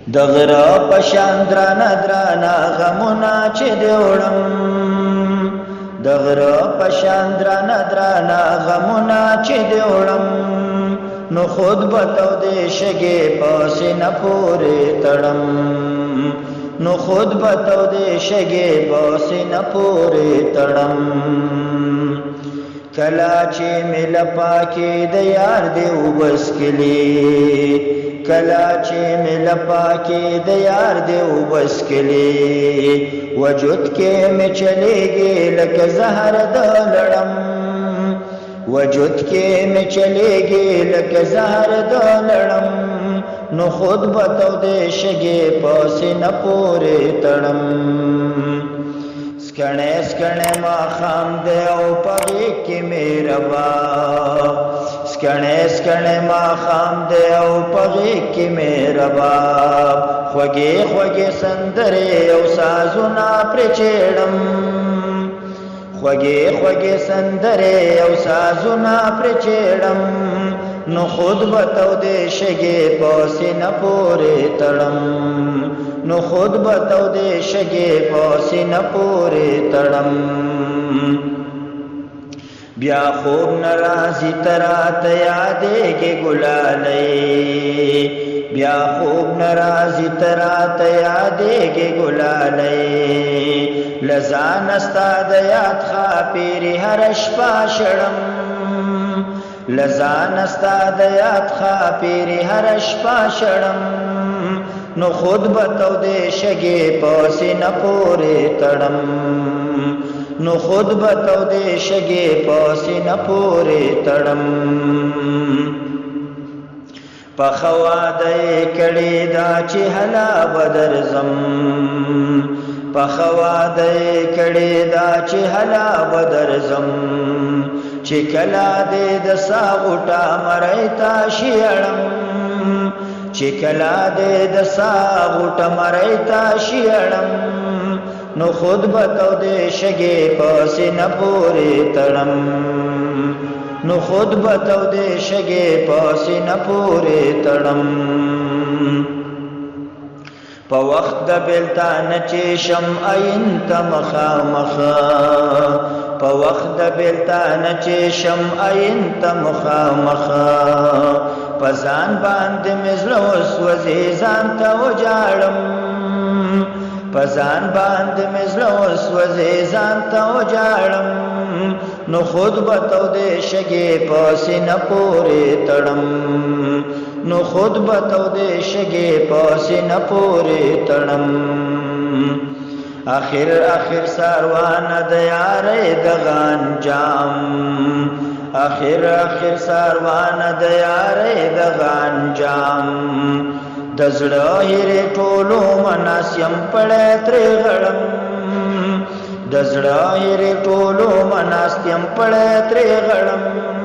دغرا پشان درانا درانا غمونا چه دیوڑم دغرا پشان درانا درانا غمونا چه دیوڑم نو خود بتاو دے شگے پاسی نپوری تڑم نو خود بتاو دے شگے پاسی نپوری تڑم کلا چه مل پاکی دیار دیو بس کلی کلا چه مل پاکی دیار دیو بس کلی وجود کے میں چلے گی لک زہر دولڑم وجود کے میں چلے گی لک زہر دولڑم نو خود بتاو دے شگے پاسی نپوری تڑم سکنے سکنے ما خام دے او پغی کی میرا باپ سکنے سکنے ما خام دے او پغی کی میرا باپ خوگی خوگی سندرے او سازونا پرچیڑم خوگی خوگی سندرے او سازونا پرچیڑم نو خود بتاو دے شگے پاسی نپوری تڑم نو خود بتاو دے شگے پاسی نپوری تڑم بیا خوب نرازی ترات یادے گے گلالے بیا خوب نرازی ترات یادے گے گلالے لزان استاد یاد خاپیری ہرش پاشڑم لزان استاد یاد خاپیری ہرش پاشڑم نو خود بتاو دے شگے پاسی نپوری تڑم نو خود بتاو دے شگے پاسی نپوری تڑم پخوا دے کڑی دا چی حلا بدرزم پخوا دے کڑی دا چی حلا بدرزم چی کلا دے دسا غٹا مریتا شیڑم چی کلا دے دسا غٹا مریتا شیڑم نو خود بتاو دے شگے پاسی نپوری تڑم نو خود بتاو دے شگے پاسی نپوری تڑم پا وقت دا بیلتا نچیشم اینتا مخا مخا پا وقت دا بیلتا نچیشم اینتا مخا مخا پا زان باند مزلو سوزی زانتا وجارم پا زان باند مزلو سوزی زانتا وجارم نو خود بتاو دے شگے پاسی نپوری تڑم نو خود بتاو دے شگے پاسی نپوری تڑم آخر آخر ساروان دیارے دغان جام آخر آخر ساروان دیارے دغان جام دزڑا ہیرے ٹولو مناسیم پڑے ترے غڑم دزڑا ہیرے ٹولو مناسیم پڑے ترے غڑم